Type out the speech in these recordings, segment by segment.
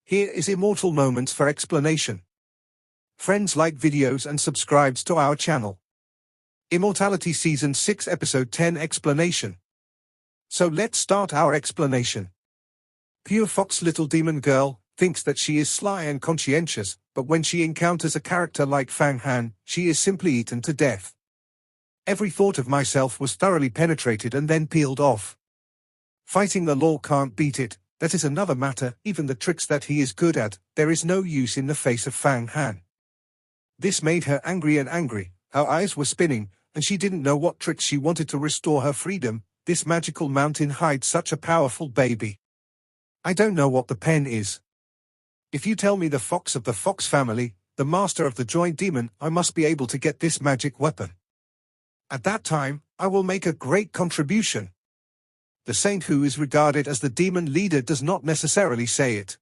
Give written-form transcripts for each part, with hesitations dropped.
Here is Immortal Moments for explanation. Friends, like videos and subscribes to our channel. Immortality Season 6 Episode 10 Explanation. So let's start our explanation. Pure Fox Little Demon Girl thinks that she is sly and conscientious, but when she encounters a character like Fang Han, she is simply eaten to death. Every thought of myself was thoroughly penetrated and then peeled off. Fighting the law can't beat it. That is another matter. Even the tricks that he is good at, there is no use in the face of Fang Han. This made her angry and angry. Her eyes were spinning, and she didn't know what tricks she wanted to restore her freedom. This magical mountain hides such a powerful baby. I don't know what the pen is. If you tell me the fox of the fox family, the master of the joint demon, I must be able to get this magic weapon. At that time, I will make a great contribution. The saint who is regarded as the demon leader does not necessarily say it.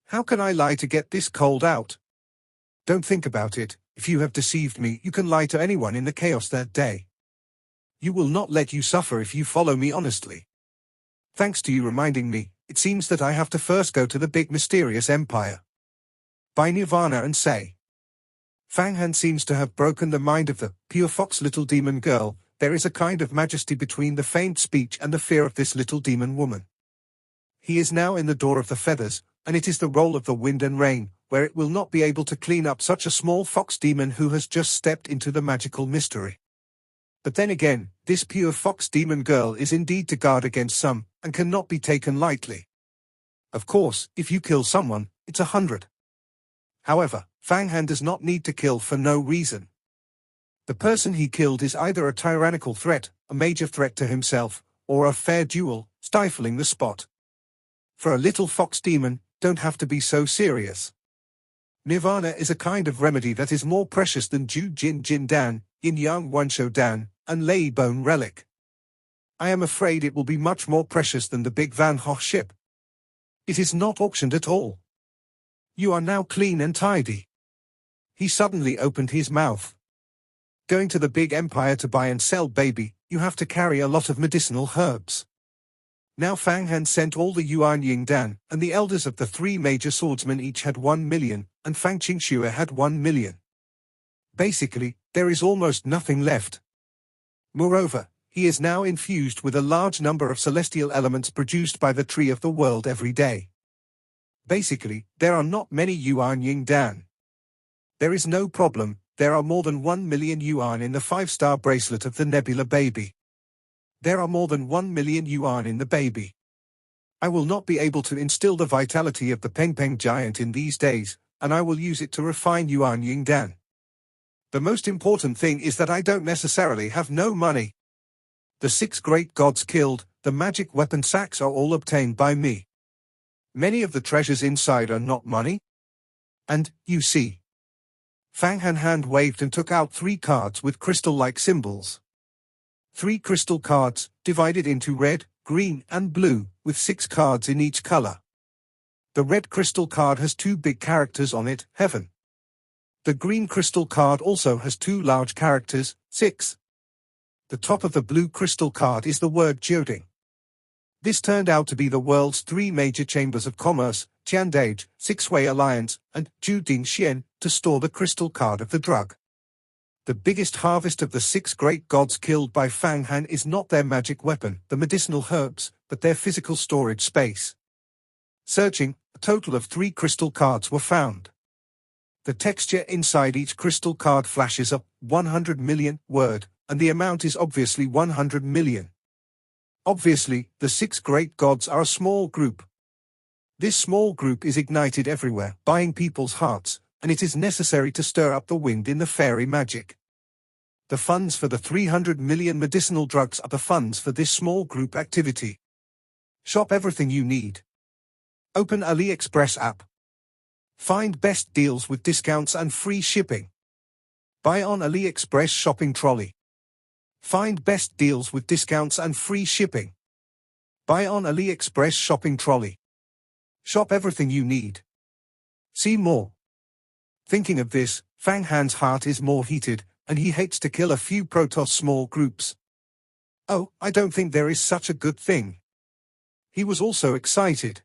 How can I lie to get this cold out? Don't think about it. If you have deceived me, you can lie to anyone in the chaos that day. You will not let you suffer if you follow me honestly. Thanks to you reminding me, it seems that I have to first go to the big mysterious empire. By Nirvana and say. Fang Han seems to have broken the mind of the pure fox little demon girl. There is a kind of majesty between the faint speech and the fear of this little demon woman. He is now in the door of the feathers, and it is the role of the wind and rain, where it will not be able to clean up such a small fox demon who has just stepped into the magical mystery. But then again, this pure fox demon girl is indeed to guard against some, and cannot be taken lightly. Of course, if you kill someone, it's 100. However, Fang Han does not need to kill for no reason. The person he killed is either a tyrannical threat, a major threat to himself, or a fair duel, stifling the spot. For a little fox demon, don't have to be so serious. Nirvana is a kind of remedy that is more precious than Ju Jin Jin Dan, Yin Yang Wansho Dan, and Lei Bone Relic. I am afraid it will be much more precious than the Big Van Ho ship. It is not auctioned at all. You are now clean and tidy. He suddenly opened his mouth. Going to the big empire to buy and sell baby, you have to carry a lot of medicinal herbs. Now Fang Han sent all the Yuan Ying Dan, and the elders of the three major swordsmen each had 1 million, and Fang Qingxue had 1 million. Basically, there is almost nothing left. Moreover, he is now infused with a large number of celestial elements produced by the tree of the world every day. Basically, there are not many Yuan Ying Dan. There is no problem. There are more than 1 million yuan in the 5-star bracelet of the Nebula baby. There are more than 1 million yuan in the baby. I will not be able to instill the vitality of the Peng Peng giant in these days, and I will use it to refine Yuan Ying Dan. The most important thing is that I don't necessarily have no money. The 6 great gods killed, the magic weapon sacks are all obtained by me. Many of the treasures inside are not money. And, you see. Fang Han hand waved and took out 3 cards with crystal-like symbols. 3 crystal cards, divided into red, green, and blue, with 6 cards in each color. The red crystal card has 2 big characters on it, heaven. The green crystal card also has 2 large characters, 6. The top of the blue crystal card is the word Jioding. This turned out to be the world's 3 major chambers of commerce, Tiandage, 6-Way Alliance, and Juding Xian, to store the crystal card of the drug. The biggest harvest of the 6 great gods killed by Fang Han is not their magic weapon, the medicinal herbs, but their physical storage space. Searching, a total of 3 crystal cards were found. The texture inside each crystal card flashes up 100 million word, and the amount is obviously 100 million. Obviously, the 6 great gods are a small group. This small group is ignited everywhere, buying people's hearts, and it is necessary to stir up the wind in the fairy magic. The funds for the 300 million medicinal drugs are the funds for this small group activity. Shop everything you need. Open AliExpress app. Find best deals with discounts and free shipping. Buy on AliExpress shopping trolley. Find best deals with discounts and free shipping. Buy on AliExpress shopping trolley. Shop everything you need. See more. Thinking of this, Fang Han's heart is more heated, and he hates to kill a few Protoss small groups. Oh, I don't think there is such a good thing. He was also excited.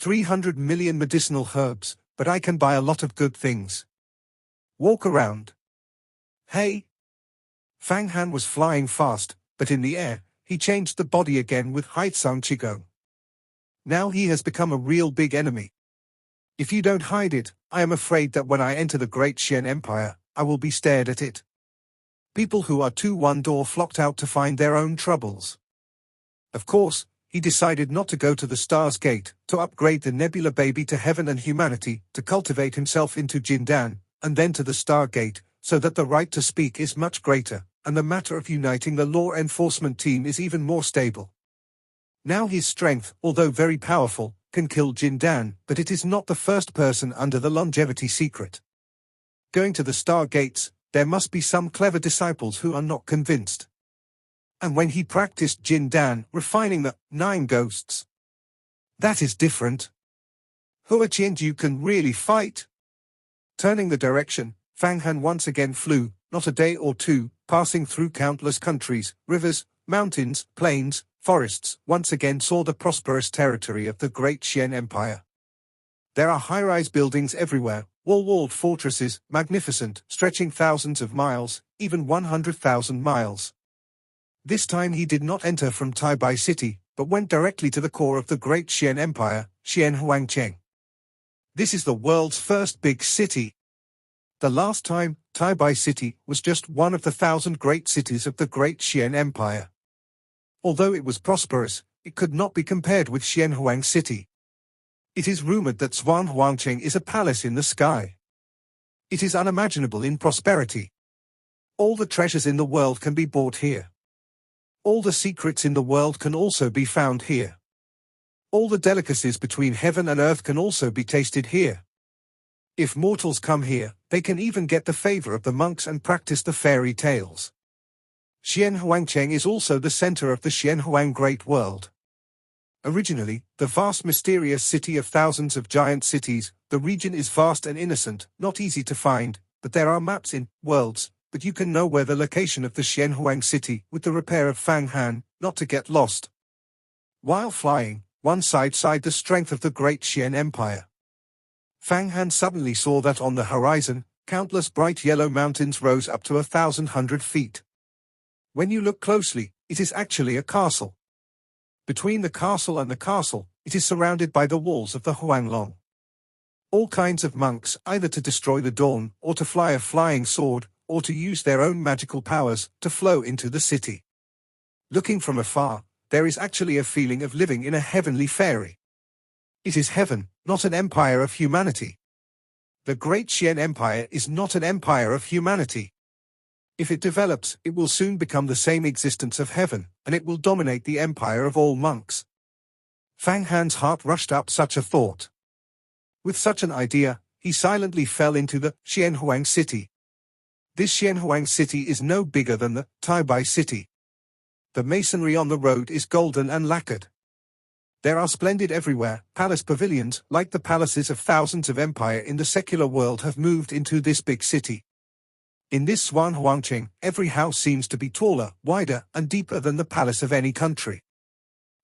300 million medicinal herbs, but I can buy a lot of good things. Walk around. Hey! Fang Han was flying fast, but in the air, he changed the body again with Haitsang Chigo. Now he has become a real big enemy. If you don't hide it, I am afraid that when I enter the Great Xian Empire, I will be stared at it. People who are too one-door flocked out to find their own troubles. Of course, he decided not to go to the Star's Gate, to upgrade the Nebula Baby to heaven and humanity, to cultivate himself into Jindan, and then to the Star Gate, so that the right to speak is much greater, and the matter of uniting the law enforcement team is even more stable. Now his strength, although very powerful, can kill Jindan, but it is not the first person under the longevity secret. Going to the Star Gates, there must be some clever disciples who are not convinced. And when he practiced Jindan, refining the 9 ghosts. That is different. Hua Qianju can really fight. Turning the direction, Fang Han once again flew, not a day or two, passing through countless countries, rivers, mountains, plains, forests, once again saw the prosperous territory of the Great Xian Empire. There are high-rise buildings everywhere, wall-walled fortresses, magnificent, stretching thousands of miles, even 100,000 miles. This time he did not enter from Taibai City, but went directly to the core of the Great Xian Empire, Xianhuangcheng. This is the world's first big city. The last time, Taibai City was just one of the 1,000 great cities of the Great Xian Empire. Although it was prosperous, it could not be compared with Xianhuang City. It is rumored that Xuanhuangcheng is a palace in the sky. It is unimaginable in prosperity. All the treasures in the world can be bought here. All the secrets in the world can also be found here. All the delicacies between heaven and earth can also be tasted here. If mortals come here, they can even get the favor of the monks and practice the fairy tales. Xianhuangcheng is also the center of the Xianhuang Great World. Originally, the vast mysterious city of thousands of giant cities, the region is vast and innocent, not easy to find, but there are maps in worlds, but you can know where the location of the Xianhuang city, with the repair of Fang Han, not to get lost. While flying, one sighed the strength of the Great Xian Empire. Fang Han suddenly saw that on the horizon, countless bright yellow mountains rose up to 1,100 feet. When you look closely, it is actually a castle. Between the castle and the castle, it is surrounded by the walls of the Huanglong. All kinds of monks, either to destroy the dawn, or to fly a flying sword, or to use their own magical powers, to flow into the city. Looking from afar, there is actually a feeling of living in a heavenly fairy. It is heaven, not an empire of humanity. The Great Xian Empire is not an empire of humanity. If it develops, it will soon become the same existence of heaven, and it will dominate the empire of all monks. Fang Han's heart rushed up such a thought. With such an idea, he silently fell into the Xianhuang city. This Xianhuang city is no bigger than the Taibai city. The masonry on the road is golden and lacquered. There are splendid everywhere, palace pavilions, like the palaces of thousands of empire in the secular world have moved into this big city. In this Xuanhuangcheng, every house seems to be taller, wider, and deeper than the palace of any country.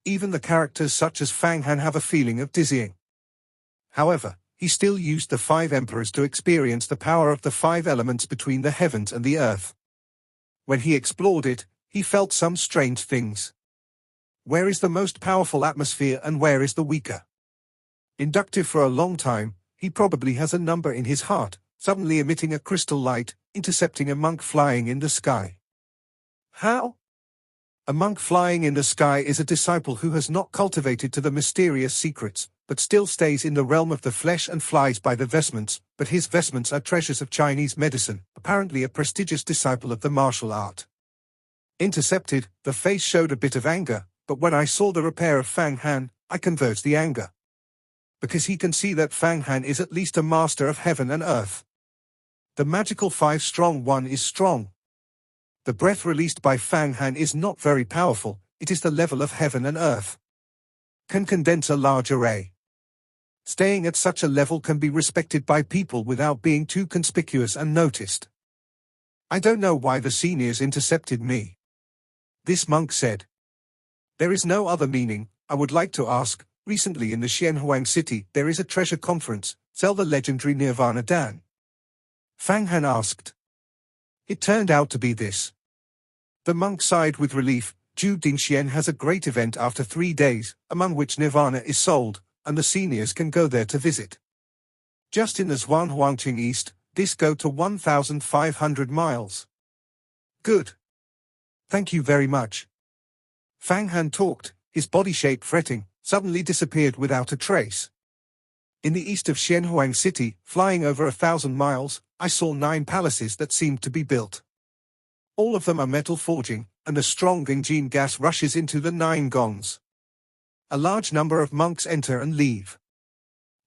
Even the characters such as Fang Han have a feeling of dizzying. However, he still used the 5 emperors to experience the power of the 5 elements between the heavens and the earth. When he explored it, he felt some strange things. Where is the most powerful atmosphere and where is the weaker? Inductive for a long time, he probably has a number in his heart, suddenly emitting a crystal light, intercepting a monk flying in the sky. How? A monk flying in the sky is a disciple who has not cultivated to the mysterious secrets, but still stays in the realm of the flesh and flies by the vestments, but his vestments are treasures of Chinese medicine, apparently a prestigious disciple of the martial art. Intercepted, the face showed a bit of anger, but when I saw the repair of Fang Han, I converged the anger. Because he can see that Fang Han is at least a master of heaven and earth. The magical 5-strong one is strong. The breath released by Fang Han is not very powerful, it is the level of heaven and earth. Can condense a large array. Staying at such a level can be respected by people without being too conspicuous and noticed. I don't know why the seniors intercepted me. This monk said. There is no other meaning. I would like to ask, Recently in the Xianhuang city, there is a treasure conference. Sell the legendary Nirvana Dan. Fang Han asked. It turned out to be this. The monk sighed with relief. Zhu Dingxian has a great event after 3 days, among which Nirvana is sold, and the seniors can go there to visit. Just in the Zhuanghuangqing East, this go to 1,500 miles. Good. Thank you very much. Fang Han talked, his body shape fretting, suddenly disappeared without a trace. In the east of Xianhuang city, flying over 1,000 miles, I saw 9 palaces that seemed to be built. All of them are metal forging, and a strong Gingjin gas rushes into the 9 gongs. A large number of monks enter and leave.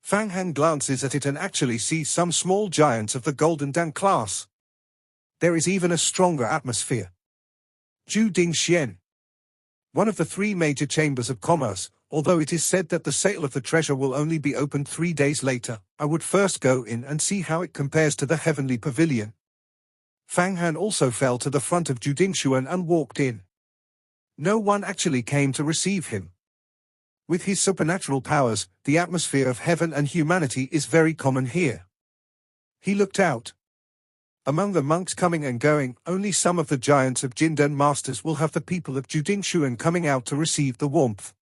Fang Han glances at it and actually sees some small giants of the Golden Dan class. There is even a stronger atmosphere. Zhu Dingxian. One of the 3 major chambers of commerce, although it is said that the sale of the treasure will only be opened 3 days later, I would first go in and see how it compares to the heavenly pavilion. Fang Han also fell to the front of Zhu Dingshuan and walked in. No one actually came to receive him. With his supernatural powers, the atmosphere of heaven and humanity is very common here. He looked out. Among the monks coming and going, only some of the giants of Jindan masters will have the people of Zhu Dingshuan coming out to receive the warmth.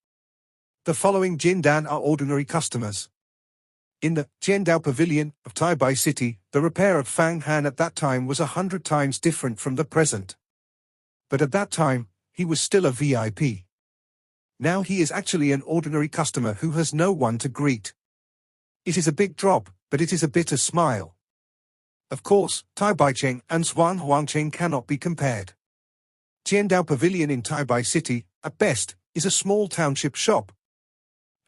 The following Jindan are ordinary customers. In the Jiandao Pavilion of Taibai City, the repair of Fang Han at that time was 100 times different from the present. But at that time, he was still a VIP. Now he is actually an ordinary customer who has no one to greet. It is a big drop, but it is a bitter smile. Of course, Taibaicheng and Zhuanghuangqing cannot be compared. Jiandao Pavilion in Taibai City, at best, is a small township shop.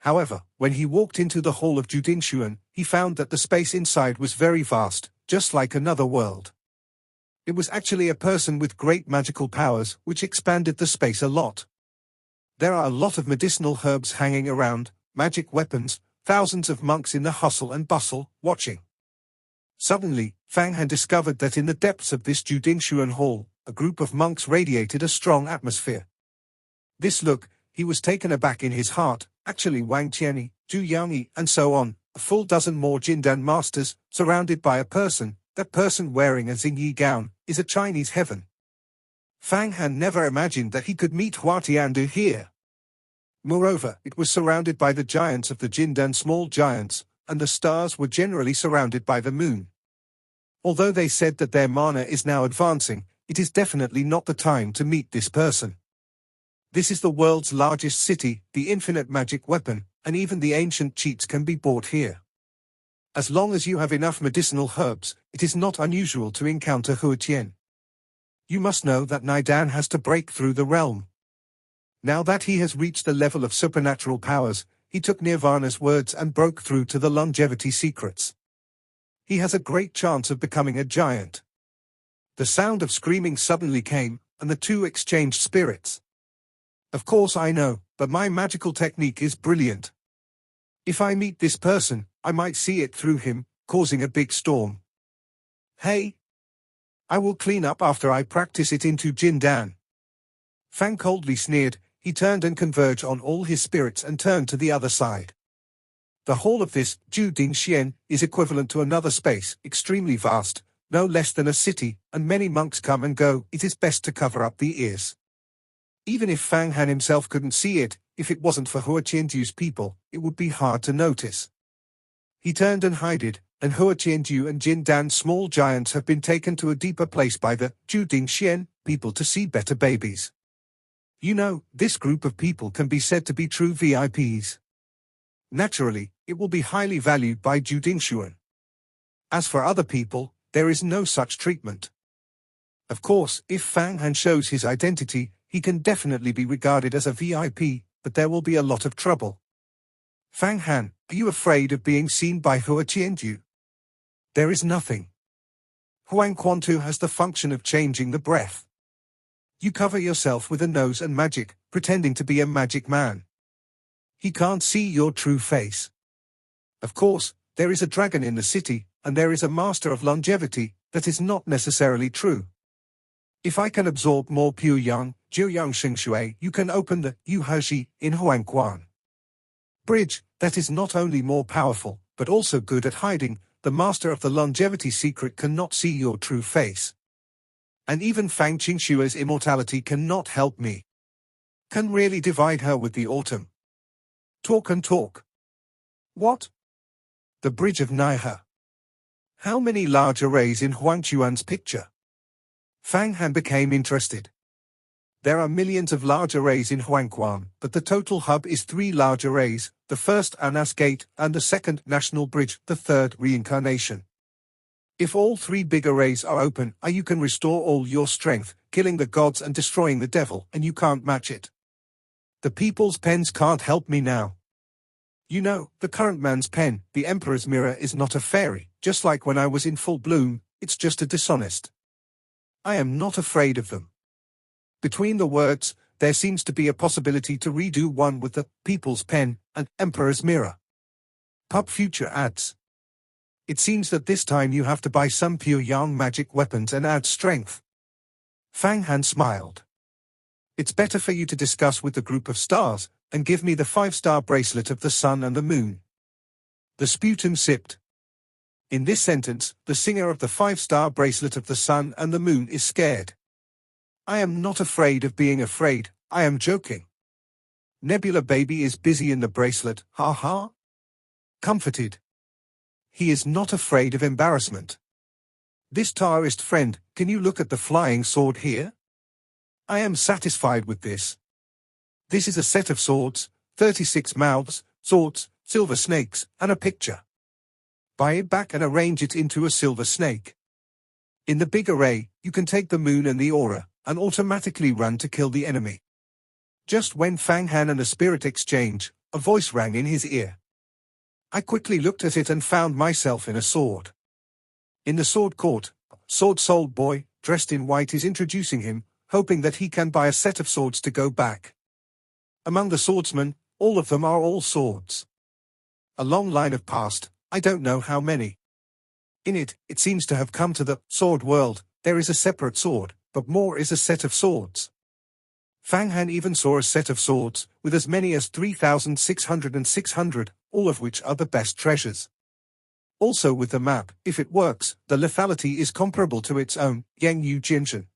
However, when he walked into the hall of Zhu Dingshuan, he found that the space inside was very vast, just like another world. It was actually a person with great magical powers, which expanded the space a lot. There are a lot of medicinal herbs hanging around, magic weapons, thousands of monks in the hustle and bustle, watching. Suddenly, Fang Han discovered that in the depths of this Zhu Dingshuan hall, a group of monks radiated a strong atmosphere. This look, he was taken aback in his heart. Actually Wang Qianyi, Zhu Yangyi, and so on, a full dozen more Jindan masters, surrounded by a person, that person wearing a Xingyi gown, is a Chinese heaven. Fang Han never imagined that he could meet Hua Tiandu here. Moreover, it was surrounded by the giants of the Jindan small giants, and the stars were generally surrounded by the moon. Although they said that their mana is now advancing, it is definitely not the time to meet this person. This is the world's largest city, the infinite magic weapon, and even the ancient cheats can be bought here. As long as you have enough medicinal herbs, it is not unusual to encounter Hua Tian. You must know that Naidan has to break through the realm. Now that he has reached the level of supernatural powers, he took Nirvana's words and broke through to the longevity secrets. He has a great chance of becoming a giant. The sound of screaming suddenly came, and the 2 exchanged spirits. Of course I know, but my magical technique is brilliant. If I meet this person, I might see it through him, causing a big storm. Hey! I will clean up after I practice it into Jindan. Fang coldly sneered. He turned and converged on all his spirits and turned to the other side. The hall of this Zhu Dingxian is equivalent to another space, extremely vast, no less than a city, and many monks come and go. It is best to cover up the ears. Even if Fang Han himself couldn't see it, if it wasn't for Hua Qianju's people, it would be hard to notice. He turned and hided, and Hua Qianju and Jindan's small giants have been taken to a deeper place by the Zhu Dingxian people to see better babies. You know, this group of people can be said to be true VIPs. Naturally, it will be highly valued by Zhu Dingshuan. As for other people, there is no such treatment. Of course, if Fang Han shows his identity, he can definitely be regarded as a VIP, but there will be a lot of trouble. Fang Han, are you afraid of being seen by Hua Qianju? There is nothing. Huang Quantu has the function of changing the breath. You cover yourself with a nose and magic, pretending to be a magic man. He can't see your true face. Of course, there is a dragon in the city, and there is a master of longevity. That is not necessarily true. If I can absorb more pure yang, Jiuyang Shingshui, you can open the Yu Haji in Huangquan. Bridge, that is not only more powerful, but also good at hiding. The master of the longevity secret cannot see your true face. And even Fang Qingshua's immortality cannot help me. Can really divide her with the autumn. Talk and talk. What? The Bridge of Naiha. How many large arrays in Huangchuan's picture? Fang Han became interested. There are millions of large arrays in Huangquan, but the total hub is 3 large arrays, the first Anas Gate and the second National Bridge, the third Reincarnation. If all 3 big arrays are open, you can restore all your strength, killing the gods and destroying the devil, and you can't match it. The people's pens can't help me now. You know, the current man's pen, the Emperor's mirror, is not a fairy, just like when I was in full bloom, it's just a dishonest. I am not afraid of them. Between the words, there seems to be a possibility to redo one with the people's pen and Emperor's mirror. Pub Future adds. It seems that this time you have to buy some pure yang magic weapons and add strength. Fang Han smiled. It's better for you to discuss with the group of stars, and give me the 5-star bracelet of the sun and the moon. The sputum sipped. In this sentence, the singer of the 5-star bracelet of the sun and the moon is scared. I am not afraid of being afraid, I am joking. Nebula Baby is busy in the bracelet, ha ha. Comforted. He is not afraid of embarrassment. This Taoist friend, can you look at the flying sword here? I am satisfied with this. This is a set of swords, 36 mouths, swords, silver snakes, and a picture. Buy it back and arrange it into a silver snake. In the big array, you can take the moon and the aura, and automatically run to kill the enemy. Just when Fang Han and the spirit exchange, a voice rang in his ear. I quickly looked at it and found myself in a sword. In the sword court, sword-souled boy, dressed in white, is introducing him, hoping that he can buy a set of swords to go back. Among the swordsmen, all of them are all swords. A long line of past, I don't know how many. In it seems to have come to the sword world. There is a separate sword, but more is a set of swords. Fang Han even saw a set of swords, with as many as 3,600 and 600, all of which are the best treasures. Also with the map, if it works, the lethality is comparable to its own, Yang Yu Jinshan.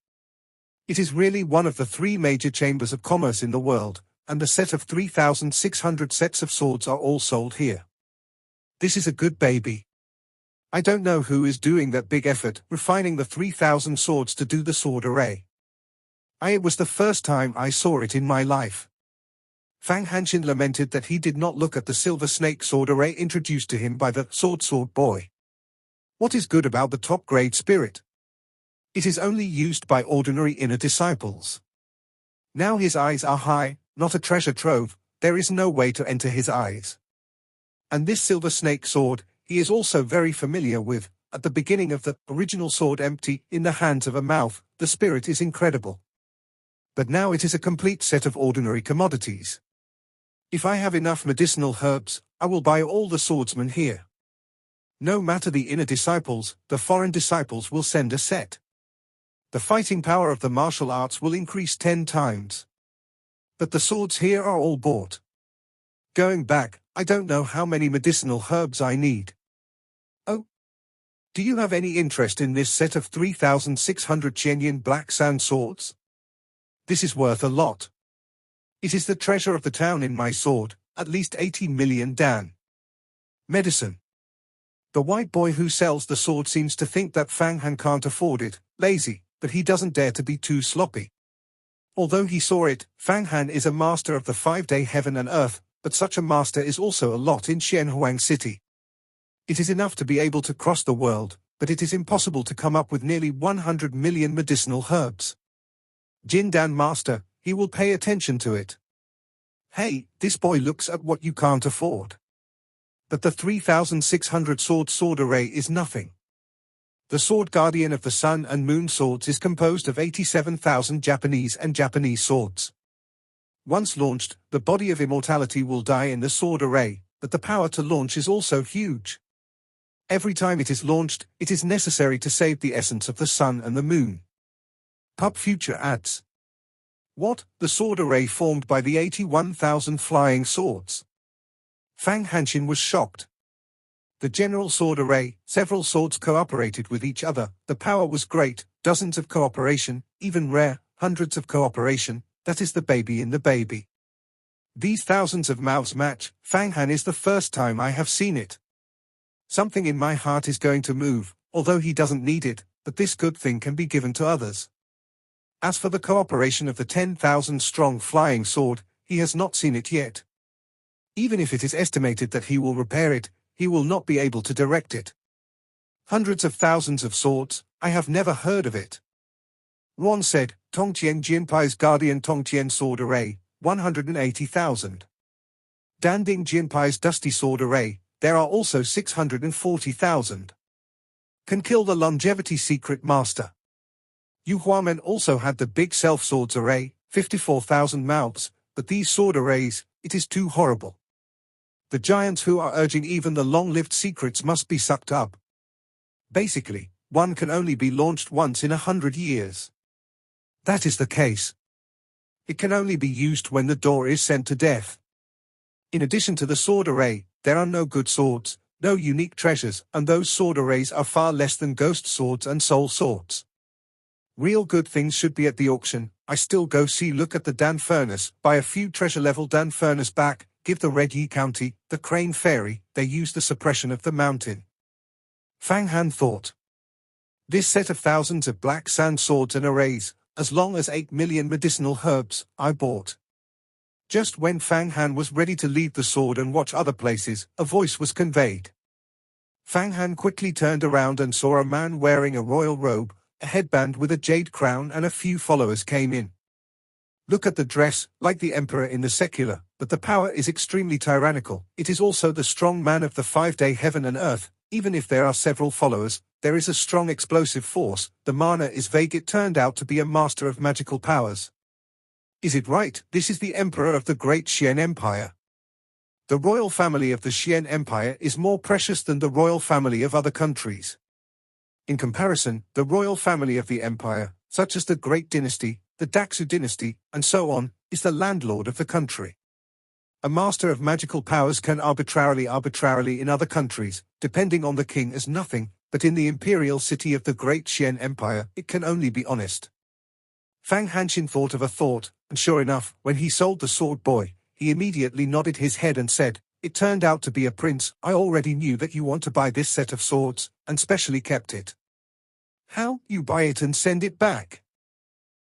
It is really one of the 3 major chambers of commerce in the world, and the set of 3,600 sets of swords are all sold here. This is a good baby. I don't know who is doing that big effort, refining the 3,000 swords to do the sword array. It was the first time I saw it in my life. Fang Hanshin lamented that he did not look at the silver snake sword array introduced to him by the sword boy. What is good about the top-grade spirit? It is only used by ordinary inner disciples. Now his eyes are high, not a treasure trove, there is no way to enter his eyes. And this silver snake sword, he is also very familiar with. At the beginning of the original sword empty, in the hands of a mouth, the spirit is incredible. But now it is a complete set of ordinary commodities. If I have enough medicinal herbs, I will buy all the swordsmen here. No matter the inner disciples, the foreign disciples will send a set. The fighting power of the martial arts will increase 10 times. But the swords here are all bought. Going back, I don't know how many medicinal herbs I need. Oh. Do you have any interest in this set of 3,600 Qianyin black sand swords? This is worth a lot. It is the treasure of the town in my sword, at least 80 million dan. Medicine. The white boy who sells the sword seems to think that Fang Han can't afford it, lazy, but he doesn't dare to be too sloppy. Although he saw it, Fang Han is a master of the 5-day heaven and earth, but such a master is also a lot in Xianhuang City. It is enough to be able to cross the world, but it is impossible to come up with nearly 100 million medicinal herbs. Jindan Master, he will pay attention to it. Hey, this boy looks at what you can't afford. But the 3,600 sword array is nothing. The Sword Guardian of the Sun and Moon swords is composed of 87,000 Japanese and Japanese swords. Once launched, the body of immortality will die in the sword array, but the power to launch is also huge. Every time it is launched, it is necessary to save the essence of the sun and the moon. Pub Future adds. What? The sword array formed by the 81,000 flying swords? Fang Hanxin was shocked. The general sword array, several swords cooperated with each other, the power was great, dozens of cooperation, even rare, hundreds of cooperation, that is the baby in the baby. These thousands of mouths match, Fang Han is the first time I have seen it. Something in my heart is going to move, although he doesn't need it, but this good thing can be given to others. As for the cooperation of the 10,000 strong flying sword, he has not seen it yet. Even if it is estimated that he will repair it, he will not be able to direct it. Hundreds of thousands of swords, I have never heard of it. Ron said, Tongtian Jinpai's Guardian Tongtian Sword Array, 180,000. Danding Jinpai's Dusty Sword Array, there are also 640,000. Can kill the Longevity Secret Master. Yu Huamen also had the Big Self Swords Array, 54,000 mouths, but these sword arrays, it is too horrible. The giants who are urging even the long-lived secrets must be sucked up. Basically, one can only be launched once in 100 years. That is the case. It can only be used when the door is sent to death. In addition to the sword array, there are no good swords, no unique treasures, and those sword arrays are far less than ghost swords and soul swords. Real good things should be at the auction. I still go see look at the Dan Furnace, buy a few treasure level Dan Furnace back, give the Red Yi County, the Crane Fairy, they use the suppression of the mountain. Fang Han thought. This set of thousands of black sand swords and arrays, as long as 8 million medicinal herbs, I bought. Just when Fang Han was ready to leave the sword and watch other places, a voice was conveyed. Fang Han quickly turned around and saw a man wearing a royal robe, a headband with a jade crown, and a few followers came in. Look at the dress, like the emperor in the secular, but the power is extremely tyrannical. It is also the strong man of the 5-day heaven and earth. Even if there are several followers, there is a strong explosive force. The mana is vague. It turned out to be a master of magical powers. Is it right? This is the emperor of the great Xian Empire. The royal family of the Xian Empire is more precious than the royal family of other countries. In comparison, the royal family of the empire, such as the Great Dynasty, the Daxu Dynasty, and so on, is the landlord of the country. A master of magical powers can arbitrarily in other countries, depending on the king as nothing, but in the imperial city of the Great Xian Empire, it can only be honest. Fang Hanxin thought of a thought, and sure enough, when he sold the sword boy, he immediately nodded his head and said, "It turned out to be a prince. I already knew that you want to buy this set of swords, and specially kept it." "How? You buy it and send it back?"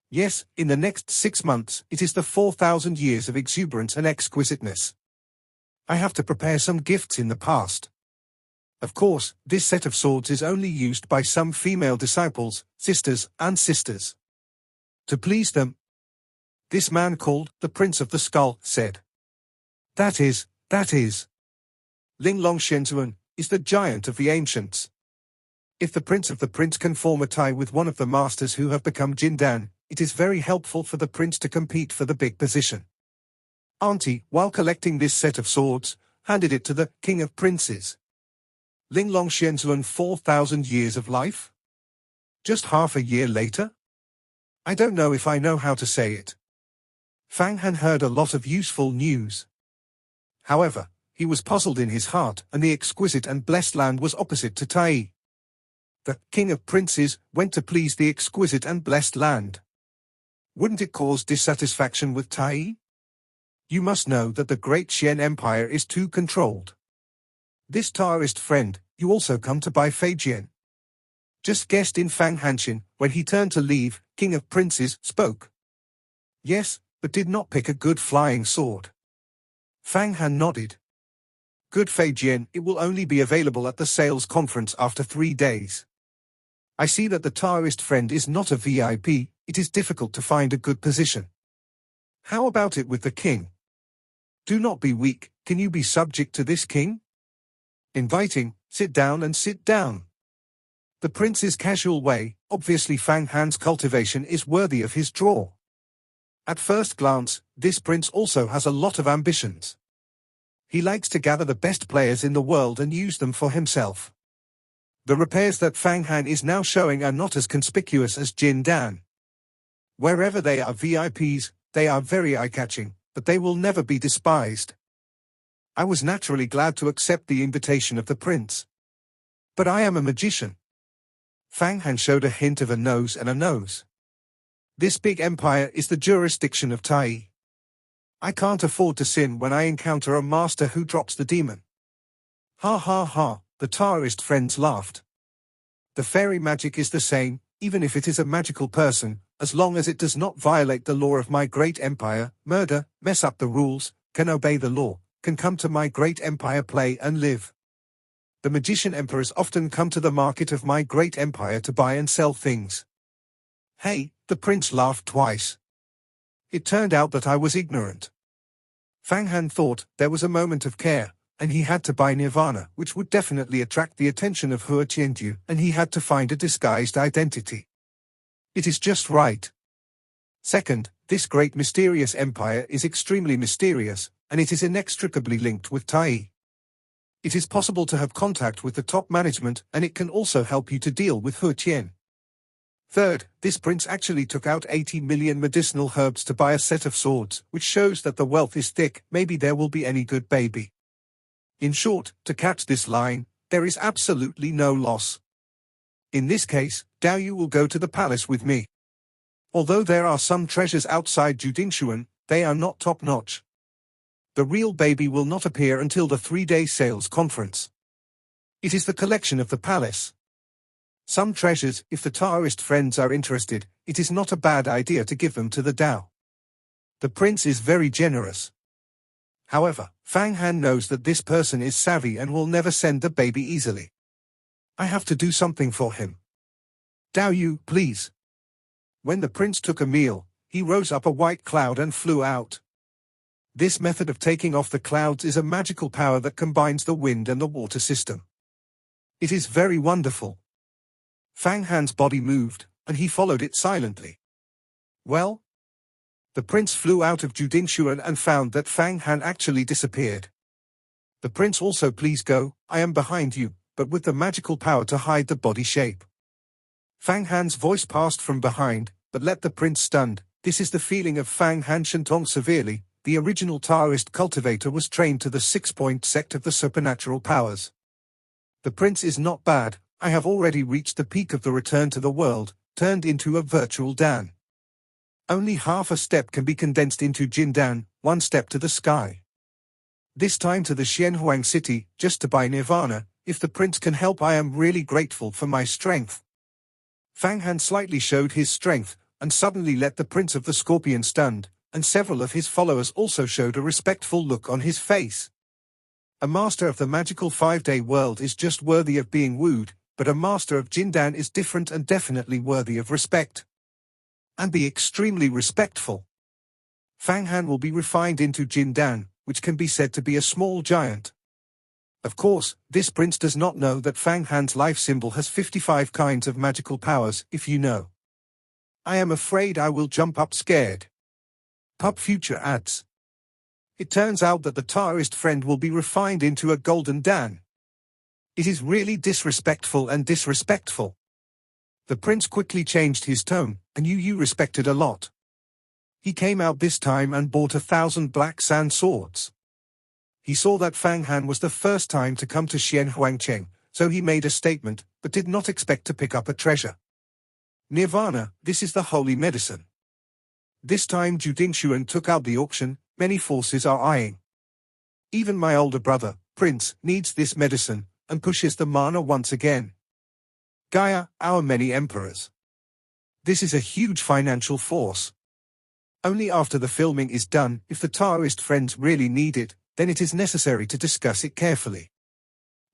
"Yes, in the next 6 months, it is the 4,000 years of exuberance and exquisiteness. I have to prepare some gifts in the past. Of course, this set of swords is only used by some female disciples, sisters, and sisters. To please them." This man called the Prince of the Skull said. That is. Ling Long Shenzhuan is the giant of the ancients. If the Prince of the Prince can form a tie with one of the masters who have become Jindan, it is very helpful for the prince to compete for the big position. Auntie, while collecting this set of swords, handed it to the King of Princes. Ling Long Shenzhuan 4,000 years of life? Just half a year later? I don't know if I know how to say it. Fang Han heard a lot of useful news. However, he was puzzled in his heart, and the exquisite and blessed land was opposite to Tai. The King of Princes went to please the exquisite and blessed land. Wouldn't it cause dissatisfaction with Tai? You must know that the great Xian Empire is too controlled. This Taoist friend, you also come to buy Feijian. Just guessed in Fang Hanxin, when he turned to leave, King of Princes spoke. Yes, but did not pick a good flying sword. Fang Han nodded. Good Feijian, it will only be available at the sales conference after 3 days. I see that the Taoist friend is not a VIP, it is difficult to find a good position. How about it with the king? Do not be weak, can you be subject to this king? Inviting, sit down and sit down. The prince's casual way, obviously Fang Han's cultivation is worthy of his draw. At first glance, this prince also has a lot of ambitions. He likes to gather the best players in the world and use them for himself. The repairs that Fang Han is now showing are not as conspicuous as Jin Dan. Wherever they are VIPs, they are very eye-catching, but they will never be despised. I was naturally glad to accept the invitation of the prince. But I am a magician. Fang Han showed a hint of a nose and a nose. This big empire is the jurisdiction of Tai. I can't afford to sin when I encounter a master who drops the demon. Ha ha ha, the Taoist friends laughed. The fairy magic is the same, even if it is a magical person, as long as it does not violate the law of my great empire, murder, mess up the rules, can obey the law, can come to my great empire, play and live. The magician emperors often come to the market of my great empire to buy and sell things. Hey, the prince laughed twice. It turned out that I was ignorant. Fang Han thought there was a moment of care, and he had to buy Nirvana, which would definitely attract the attention of Hua Qiandu, and he had to find a disguised identity. It is just right. Second, this great mysterious empire is extremely mysterious, and it is inextricably linked with Tai. It is possible to have contact with the top management, and it can also help you to deal with Hua Qian. Third, this prince actually took out 80 million medicinal herbs to buy a set of swords, which shows that the wealth is thick. Maybe there will be any good baby. In short, to catch this line, there is absolutely no loss. In this case, Dao Yu will go to the palace with me. Although there are some treasures outside Judinshuan, they are not top-notch. The real baby will not appear until the 3-day sales conference. It is the collection of the palace. Some treasures, if the Taoist friends are interested, it is not a bad idea to give them to the Dao. The prince is very generous. However, Fang Han knows that this person is savvy and will never send the baby easily. I have to do something for him. Dao Yu, please. When the prince took a meal, he rose up a white cloud and flew out. This method of taking off the clouds is a magical power that combines the wind and the water system. It is very wonderful. Fang Han's body moved, and he followed it silently. Well? The prince flew out of Judinshuan and found that Fang Han actually disappeared. The prince also, please go, I am behind you, but with the magical power to hide the body shape. Fang Han's voice passed from behind, but left the prince stunned. This is the feeling of Fang Han Shentong severely. The original Taoist cultivator was trained to the 6-point sect of the supernatural powers. The prince is not bad. I have already reached the peak of the return to the world, turned into a virtual Dan. Only half a step can be condensed into Jin Dan, 1 step to the sky. This time to the Xianhuang city, just to buy Nirvana. If the prince can help, I am really grateful for my strength. Fang Han slightly showed his strength, and suddenly let the prince of the scorpion stunned, and several of his followers also showed a respectful look on his face. A master of the magical 5-day world is just worthy of being wooed, but a master of Jindan is different and definitely worthy of respect. And be extremely respectful. Fang Han will be refined into Jindan, which can be said to be a small giant. Of course, this prince does not know that Fang Han's life symbol has 55 kinds of magical powers, if you know. I am afraid I will jump up scared. Pub Future adds. It turns out that the Taoist friend will be refined into a golden Dan. It is really disrespectful and disrespectful. The prince quickly changed his tone, and you respected a lot. He came out this time and bought 1,000 black sand swords. He saw that Fang Han was the first time to come to Xianhuangcheng, so he made a statement, but did not expect to pick up a treasure. Nirvana, this is the holy medicine. This time Judinshuan took out the auction, many forces are eyeing. Even my older brother, Prince, needs this medicine, and pushes the mana once again. Gaia, our many emperors. This is a huge financial force. Only after the filming is done, if the Taoist friends really need it, then it is necessary to discuss it carefully.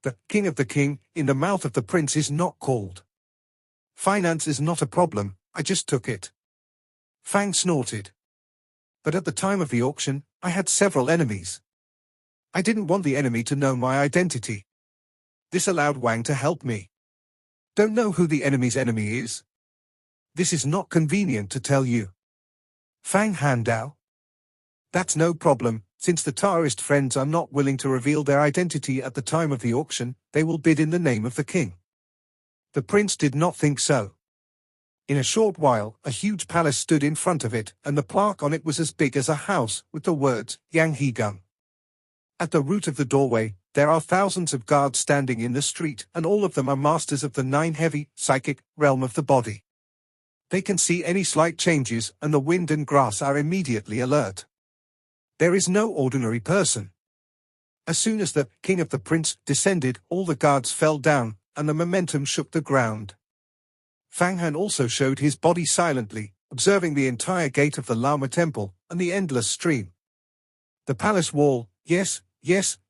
The king of the king, in the mouth of the prince is not called. Finance is not a problem, I just took it. Fang snorted. But at the time of the auction, I had several enemies. I didn't want the enemy to know my identity. This allowed Wang to help me. Don't know who the enemy's enemy is? This is not convenient to tell you. Fang Handao. That's no problem, since the Taoist friends are not willing to reveal their identity at the time of the auction, they will bid in the name of the king. The prince did not think so. In a short while, a huge palace stood in front of it, and the plaque on it was as big as a house, with the words, Yang Hegung. At the root of the doorway, there are thousands of guards standing in the street, and all of them are masters of the 9 heavy, psychic, realm of the body. They can see any slight changes, and the wind and grass are immediately alert. There is no ordinary person. As soon as the king of the prince descended, all the guards fell down, and the momentum shook the ground. Fang Han also showed his body silently, observing the entire gate of the Lama temple, and the endless stream. The palace wall, yes,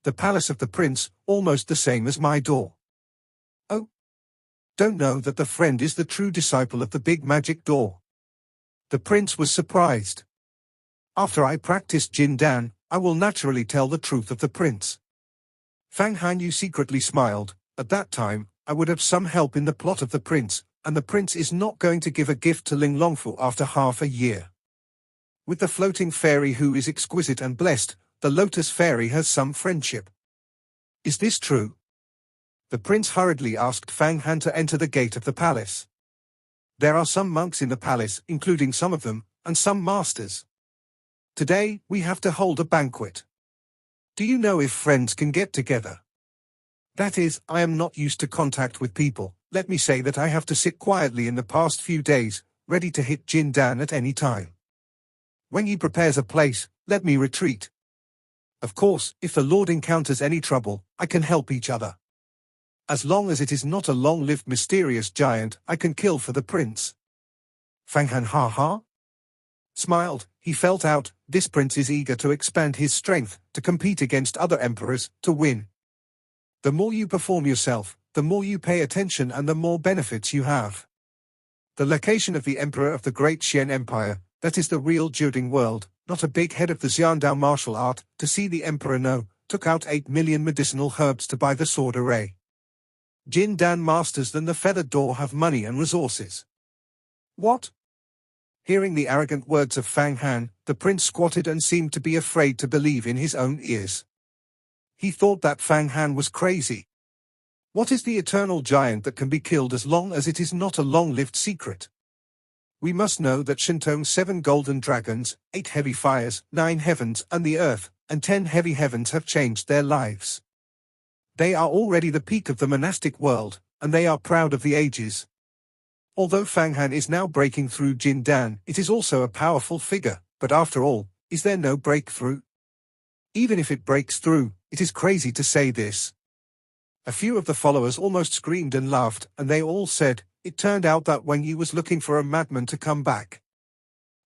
the palace of the prince, almost the same as my door. Oh. Don't know that the friend is the true disciple of the big magic door. The prince was surprised. After I practiced Jin Dan, I will naturally tell the truth of the prince. Fang Hanyu secretly smiled. At that time, I would have some help in the plot of the prince, and the prince is not going to give a gift to Ling Longfu after half a year. With the floating fairy who is exquisite and blessed, the lotus fairy has some friendship. Is this true? The prince hurriedly asked Fang Han to enter the gate of the palace. There are some monks in the palace, including some of them, and some masters. Today, we have to hold a banquet. Do you know if friends can get together? That is, I am not used to contact with people. Let me say that I have to sit quietly in the past few days, ready to hit Jin Dan at any time. When he prepares a place, let me retreat. Of course, if the Lord encounters any trouble, I can help each other. As long as it is not a long-lived mysterious giant, I can kill for the prince. Fang Han ha smiled. He felt out, this prince is eager to expand his strength, to compete against other emperors, to win. The more you perform yourself, the more you pay attention and the more benefits you have. The location of the emperor of the Great Xian Empire, that is the real Jiuding world, not a big head of the Xiandao martial art, to see the emperor no, took out 8 million medicinal herbs to buy the sword array. Jin Dan masters than the feathered door have money and resources. What? Hearing the arrogant words of Fang Han, the prince squatted and seemed to be afraid to believe in his own ears. He thought that Fang Han was crazy. What is the eternal giant that can be killed as long as it is not a long-lived secret? We must know that Shinto's 7 golden dragons, 8 heavy fires, 9 heavens and the earth, and 10 heavy heavens have changed their lives. They are already the peak of the monastic world, and they are proud of the ages. Although Fang Han is now breaking through Jin Dan, it is also a powerful figure, but after all, is there no breakthrough? Even if it breaks through, it is crazy to say this. A few of the followers almost screamed and laughed, and they all said, it turned out that Wang Yi was looking for a madman to come back.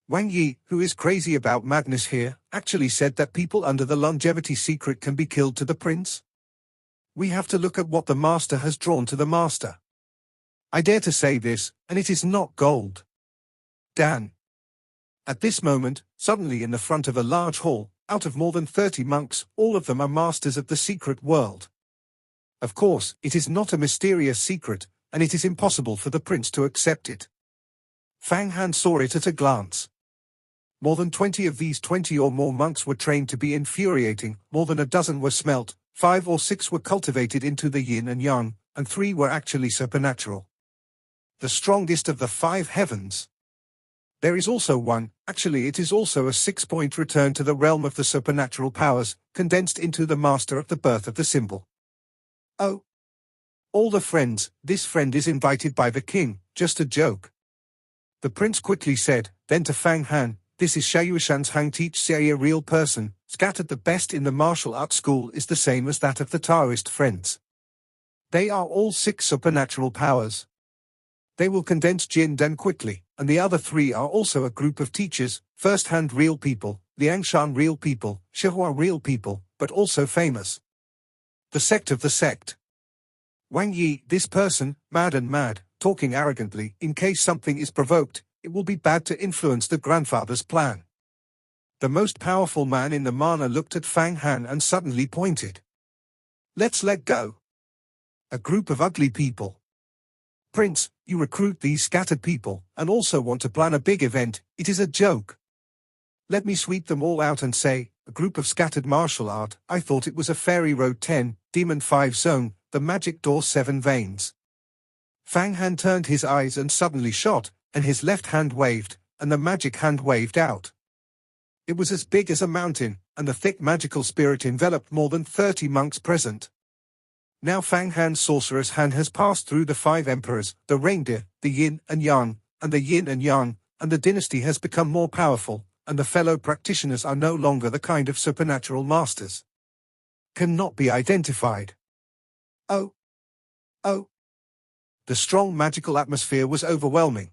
Wang Yi, who is crazy about madness here, actually said that people under the longevity secret can be killed to the prince. We have to look at what the master has drawn to the master. I dare to say this, and it is not gold. Dan. At this moment, suddenly in the front of a large hall, out of more than 30 monks, all of them are masters of the secret world. Of course, it is not a mysterious secret, and it is impossible for the prince to accept it. Fang Han saw it at a glance. More than 20 of these 20 or more monks were trained to be infuriating, more than a dozen were smelt, 5 or 6 were cultivated into the yin and yang, and 3 were actually supernatural. The strongest of the 5 heavens. There is also one, actually it is also a 6-point return to the realm of the supernatural powers, condensed into the master of the birth of the symbol. Oh. All the friends, this friend is invited by the king, just a joke. The prince quickly said, then to Fang Han, this is Shayuishan's Hang teach say a real person, scattered the best in the martial arts school is the same as that of the Taoist friends. They are all 6 supernatural powers. They will condense Jin Dan quickly, and the other 3 are also a group of teachers, first-hand real people, Liangshan real people, Shihua real people, but also famous. The sect of the sect. Wang Yi, this person, mad, talking arrogantly, in case something is provoked, it will be bad to influence the grandfather's plan. The most powerful man in the mana looked at Fang Han and suddenly pointed. Let's let go. A group of ugly people. Prince, you recruit these scattered people, and also want to plan a big event, it is a joke. Let me sweep them all out and say, a group of scattered martial art, I thought it was a fairy road 10, demon 5 zone, the magic door 7 veins. Fang Han turned his eyes and suddenly shot, and his left hand waved, and the magic hand waved out. It was as big as a mountain, and the thick magical spirit enveloped more than 30 monks present. Now Fang Han's sorcerer's hand has passed through the 5 emperors, the reindeer, the yin and yang, and the yin and yang, and the dynasty has become more powerful, and the fellow practitioners are no longer the kind of supernatural masters. Cannot be identified. Oh. The strong magical atmosphere was overwhelming.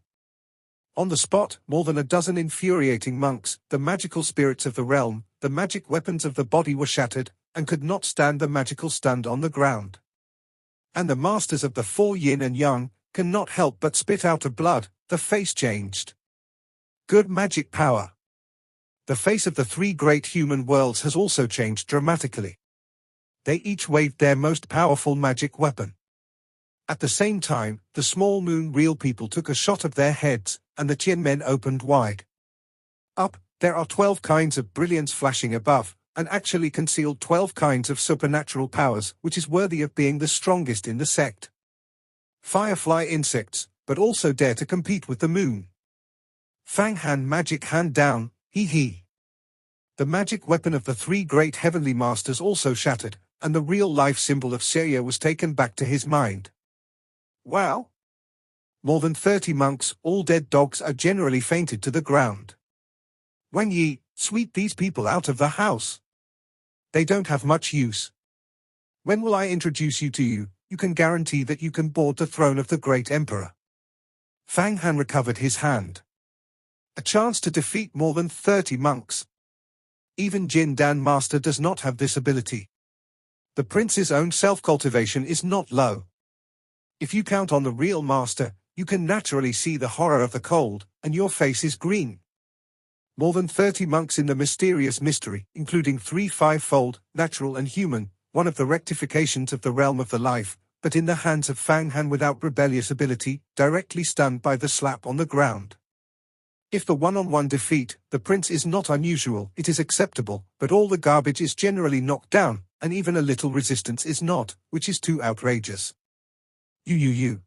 On the spot, more than a dozen infuriating monks, the magical spirits of the realm, the magic weapons of the body were shattered, and could not stand the magical stun on the ground. And the masters of the 4 yin and yang cannot help but spit out of blood. The face changed. Good magic power. The face of the 3 great human worlds has also changed dramatically. They each waved their most powerful magic weapon. At the same time, the small moon real people took a shot of their heads, and the Tien men opened wide. Up, there are 12 kinds of brilliance flashing above, and actually concealed 12 kinds of supernatural powers, which is worthy of being the strongest in the sect. Firefly insects, but also dare to compete with the moon. Fang Han magic hand down, he. The magic weapon of the 3 great heavenly masters also shattered, and the real-life symbol of Seya was taken back to his mind. Wow! More than 30 monks, all dead dogs, are generally fainted to the ground. Wang Yi, sweep these people out of the house. They don't have much use. When will I introduce you to you? You can guarantee that you can board the throne of the great emperor. Fang Han recovered his hand. A chance to defeat more than 30 monks. Even Jin Dan Master does not have this ability. The prince's own self-cultivation is not low. If you count on the real master, you can naturally see the horror of the cold, and your face is green. More than 30 monks in the mysterious mystery, including 3 5-fold, natural and human, one of the rectifications of the realm of the life, but in the hands of Fang Han without rebellious ability, directly stunned by the slap on the ground. If the one-on-one defeat, the prince is not unusual, it is acceptable, but all the garbage is generally knocked down, and even a little resistance is not, which is too outrageous. You.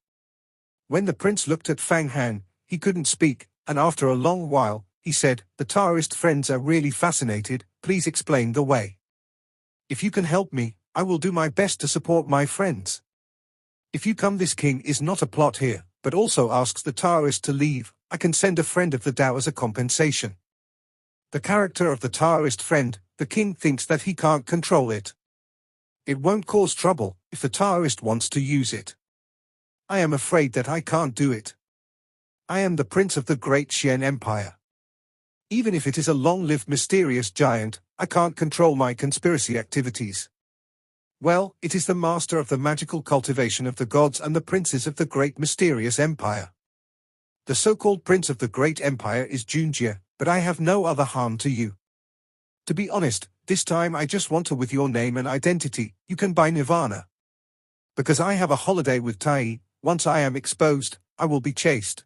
When the prince looked at Fang Han, he couldn't speak, and after a long while, he said, "The Taoist friends are really fascinated, please explain the way. If you can help me, I will do my best to support my friends. If you come, this king is not a plot here, but also asks the Taoist to leave, I can send a friend of the Tao as a compensation. The character of the Taoist friend, the king thinks that he can't control it. It won't cause trouble, if the Taoist wants to use it. I am afraid that I can't do it. I am the prince of the great Xian Empire. Even if it is a long-lived mysterious giant, I can't control my conspiracy activities. Well, it is the master of the magical cultivation of the gods and the princes of the great mysterious empire. The so-called prince of the great empire is Junjie, but I have no other harm to you. To be honest, this time I just want to with your name and identity, you can buy Nirvana. Because I have a holiday with Tai. Once I am exposed, I will be chased.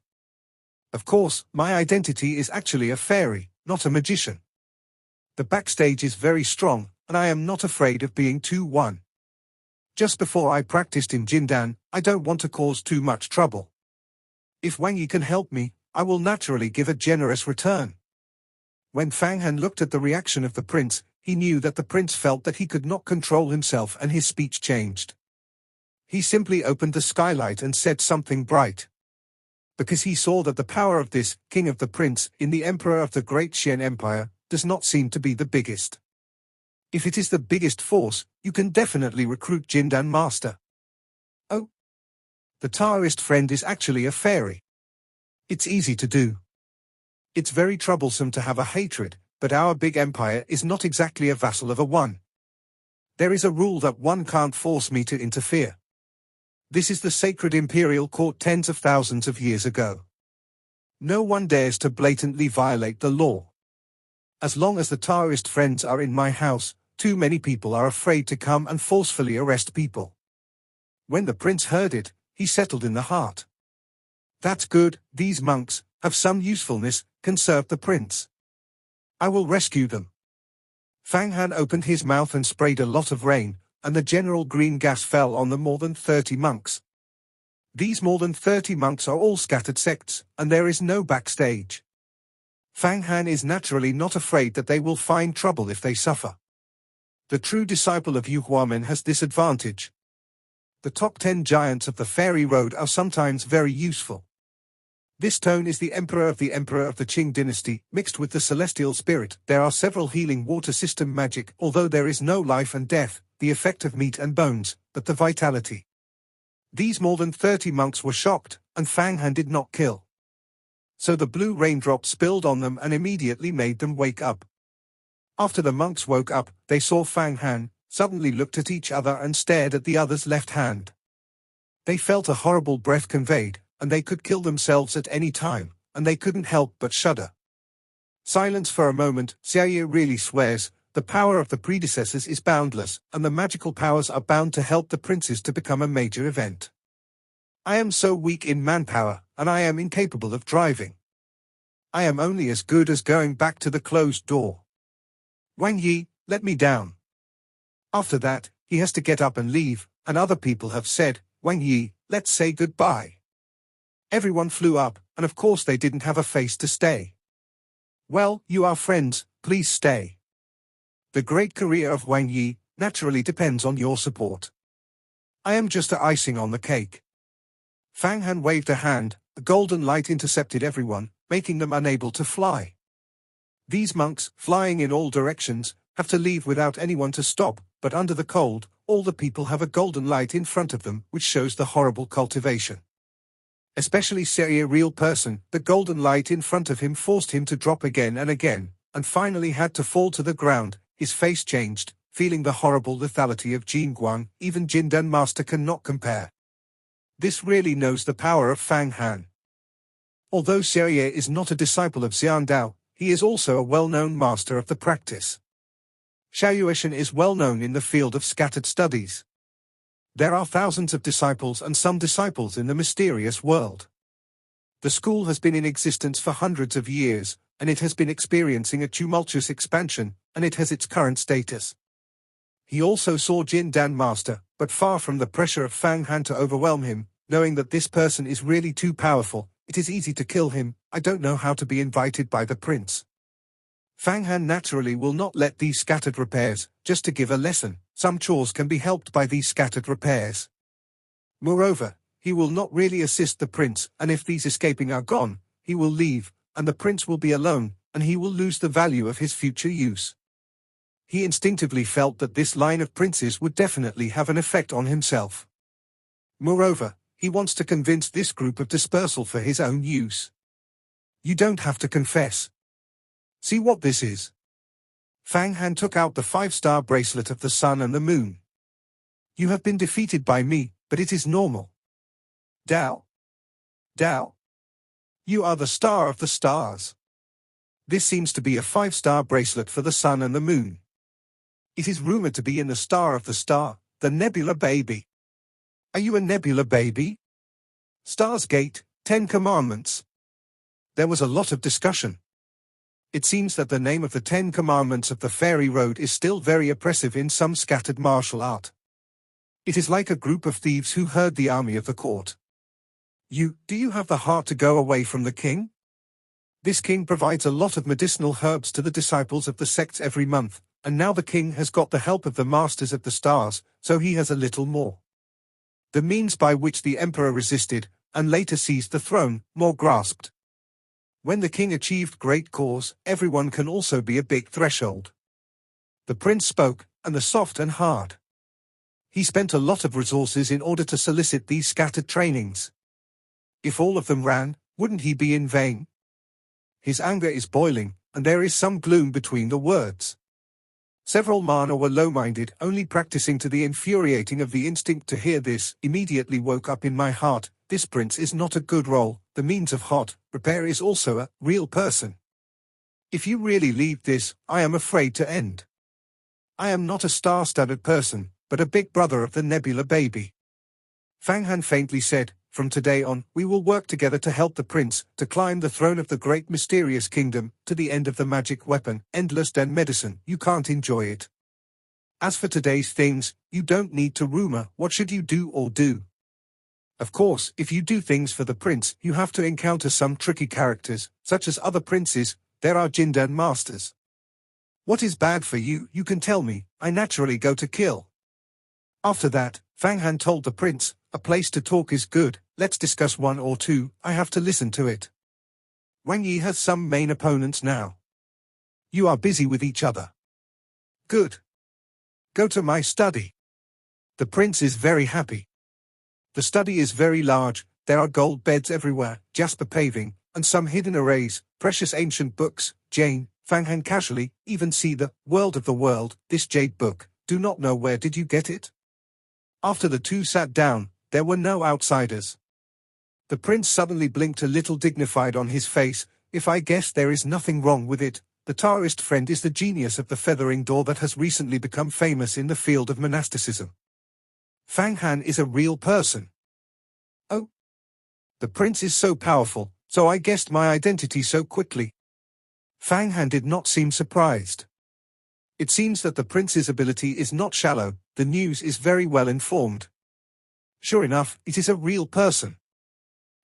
Of course, my identity is actually a fairy, not a magician. The backstage is very strong, and I am not afraid of being 2-1. Just before I practiced in Jindan, I don't want to cause too much trouble. If Wang Yi can help me, I will naturally give a generous return." When Fang Han looked at the reaction of the prince, he knew that the prince felt that he could not control himself, and his speech changed. He simply opened the skylight and said something bright. Because he saw that the power of this king of the prince in the emperor of the great Xian Empire does not seem to be the biggest. If it is the biggest force, you can definitely recruit Jindan Master. Oh. The Taoist friend is actually a fairy. It's easy to do. It's very troublesome to have a hatred, but our big empire is not exactly a vassal of a one. There is a rule that one can't force me to interfere. This is the sacred imperial court tens of thousands of years ago. No one dares to blatantly violate the law. As long as the Taoist friends are in my house, too many people are afraid to come and forcefully arrest people. When the prince heard it, he settled in the heart. That's good, these monks have some usefulness, can serve the prince. I will rescue them. Fang Han opened his mouth and sprayed a lot of rain, and the general green gas fell on the more than 30 monks. These more than 30 monks are all scattered sects, and there is no backstage. Fang Han is naturally not afraid that they will find trouble if they suffer. The true disciple of Yu Huamen has this advantage. The top 10 giants of the fairy road are sometimes very useful. This tone is the emperor of the Qing dynasty, mixed with the celestial spirit. There are several healing water system magic, although there is no life and death, the effect of meat and bones, but the vitality. These more than 30 monks were shocked, and Fang Han did not kill. So the blue raindrops spilled on them and immediately made them wake up. After the monks woke up, they saw Fang Han, suddenly looked at each other and stared at the other's left hand. They felt a horrible breath conveyed, and they could kill themselves at any time, and they couldn't help but shudder. Silence for a moment. Xiaoye really swears, the power of the predecessors is boundless, and the magical powers are bound to help the princes to become a major event. I am so weak in manpower, and I am incapable of driving. I am only as good as going back to the closed door. Wang Yi, let me down. After that, he has to get up and leave, and other people have said, Wang Yi, let's say goodbye. Everyone flew up, and of course they didn't have a face to stay. Well, you are friends, please stay. The great career of Wang Yi naturally depends on your support. I am just a icing on the cake. Fang Han waved a hand, a golden light intercepted everyone, making them unable to fly. These monks, flying in all directions, have to leave without anyone to stop, but under the cold, all the people have a golden light in front of them, which shows the horrible cultivation. Especially Xiaoye, a real person, the golden light in front of him forced him to drop again and again, and finally had to fall to the ground. His face changed, feeling the horrible lethality of Jin Guang. Even Jindan Master cannot compare. This really knows the power of Fang Han. Although Xiaoye is not a disciple of Xiandao, he is also a well-known master of the practice. Xiaoyueshan is well known in the field of scattered studies. There are thousands of disciples and some disciples in the mysterious world. The school has been in existence for hundreds of years, and it has been experiencing a tumultuous expansion, and it has its current status. He also saw Jin Dan Master, but far from the pressure of Fang Han to overwhelm him, knowing that this person is really too powerful, it is easy to kill him. I don't know how to be invited by the prince. Fang Han naturally will not let these scattered repairs, just to give a lesson, some chores can be helped by these scattered repairs. Moreover, he will not really assist the prince, and if these escaping are gone, he will leave, and the prince will be alone, and he will lose the value of his future use. He instinctively felt that this line of princes would definitely have an effect on himself. Moreover, he wants to convince this group of dispersal for his own use. You don't have to confess. See what this is. Fang Han took out the 5-star bracelet of the sun and the moon. You have been defeated by me, but it is normal. Dao. Dao. You are the star of the stars. This seems to be a 5-star bracelet for the sun and the moon. It is rumored to be in the star of the star, the nebula baby. Are you a nebula baby? Stars Gate, 10 Commandments. There was a lot of discussion. It seems that the name of the 10 Commandments of the Fairy Road is still very oppressive in some scattered martial art. It is like a group of thieves who herd the army of the court. Do you have the heart to go away from the king? This king provides a lot of medicinal herbs to the disciples of the sects every month, and now the king has got the help of the masters of the stars, so he has a little more. The means by which the emperor resisted, and later seized the throne, more grasped. When the king achieved great cause, everyone can also be a big threshold. The prince spoke, and the soft and hard. He spent a lot of resources in order to solicit these scattered trainings. If all of them ran, wouldn't he be in vain? His anger is boiling, and there is some gloom between the words. Several mana were low-minded, only practicing to the infuriating of the instinct to hear this, immediately woke up in my heart. This prince is not a good role, the means of hot repair is also a real person. If you really leave this, I am afraid to end. I am not a star-studded person, but a big brother of the nebula baby. Fang Han faintly said, from today on, we will work together to help the prince, to climb the throne of the great mysterious kingdom, to the end of the magic weapon, endless den medicine, you can't enjoy it. As for today's things, you don't need to rumor, what should you do or do? Of course, if you do things for the prince, you have to encounter some tricky characters, such as other princes, there are Jindan masters. What is bad for you, you can tell me, I naturally go to kill. After that, Fang Han told the prince, a place to talk is good, let's discuss one or two, I have to listen to it. Wang Yi has some main opponents now. You are busy with each other. Good. Go to my study. The prince is very happy. The study is very large, there are gold beds everywhere, jasper paving, and some hidden arrays, precious ancient books. Jane, Fang Han casually, even see the world of the world, this jade book, do not know where did you get it? After the two sat down, there were no outsiders. The prince suddenly blinked a little dignified on his face, if I guess there is nothing wrong with it. The Taoist friend is the genius of the feathering door that has recently become famous in the field of monasticism. Fang Han is a real person. Oh. The prince is so powerful, so I guessed my identity so quickly. Fang Han did not seem surprised. It seems that the prince's ability is not shallow, the news is very well informed. Sure enough, it is a real person.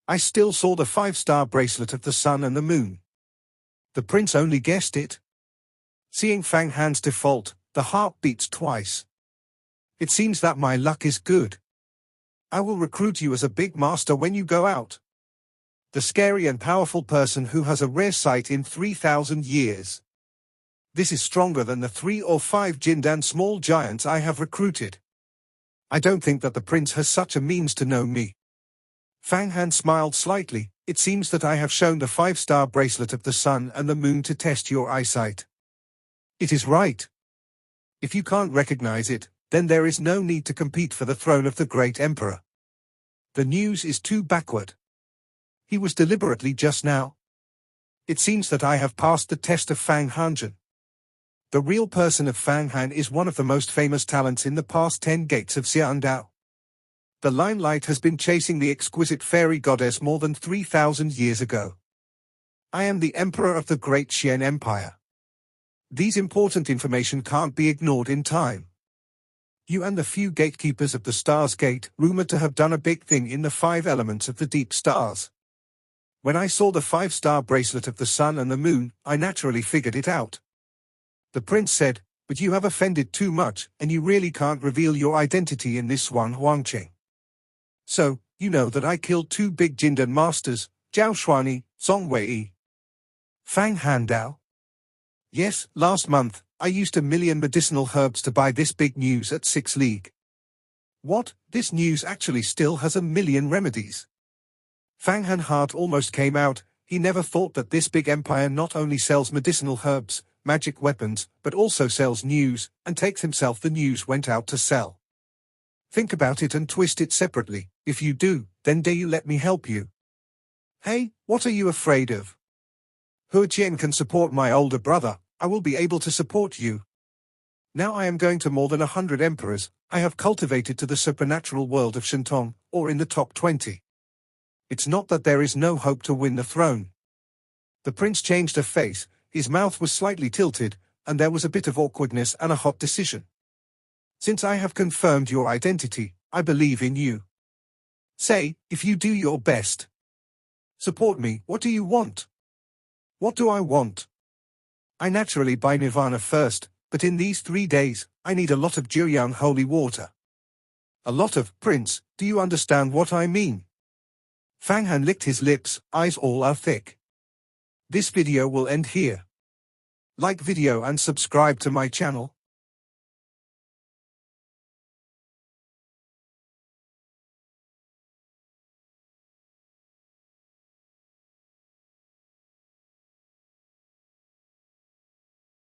I still saw the 5-star bracelet of the sun and the moon. The prince only guessed it. Seeing Fang Han's default, the heart beats twice. It seems that my luck is good. I will recruit you as a big master when you go out. The scary and powerful person who has a rare sight in 3,000 years. This is stronger than the 3 or 5 Jindan small giants I have recruited. I don't think that the prince has such a means to know me. Fang Han smiled slightly, it seems that I have shown the 5-star bracelet of the sun and the moon to test your eyesight. It is right. If you can't recognize it, then there is no need to compete for the throne of the great emperor. The news is too backward. He was deliberately just now. It seems that I have passed the test of Fang Hanjun. The real person of Fang Han is one of the most famous talents in the past 10 gates of Xiandao. The limelight has been chasing the exquisite fairy goddess more than 3,000 years ago. I am the emperor of the great Xian Empire. These important information can't be ignored in time. You and the few gatekeepers of the Stars Gate, rumored to have done a big thing in the 5 elements of the deep stars. When I saw the 5-star bracelet of the sun and the moon, I naturally figured it out. The prince said, but you have offended too much, and you really can't reveal your identity in this one Huangqing. So, you know that I killed 2 big Jindan masters, Zhao Xuani, Song Wei. Fang Handao. Yes, last month, I used 1,000,000 medicinal herbs to buy this big news at 6 league. What, this news actually still has 1,000,000 remedies? Fang Han heart almost came out, he never thought that this big empire not only sells medicinal herbs, magic weapons, but also sells news, and takes himself the news went out to sell. Think about it and twist it separately, if you do, then dare you let me help you. Hey, what are you afraid of? He Jian can support my older brother, I will be able to support you. Now I am going to more than 100 emperors, I have cultivated to the supernatural world of Shentong, or in the top 20. It's not that there is no hope to win the throne. The prince changed a face, his mouth was slightly tilted, and there was a bit of awkwardness and a hot decision. Since I have confirmed your identity, I believe in you. Say, if you do your best. Support me, what do you want? What do I want? I naturally buy Nirvana first, but in these 3 days, I need a lot of Jiuyang holy water. A lot of, Prince, do you understand what I mean? Fang Han licked his lips, eyes all are thick. This video will end here. Like video and subscribe to my channel.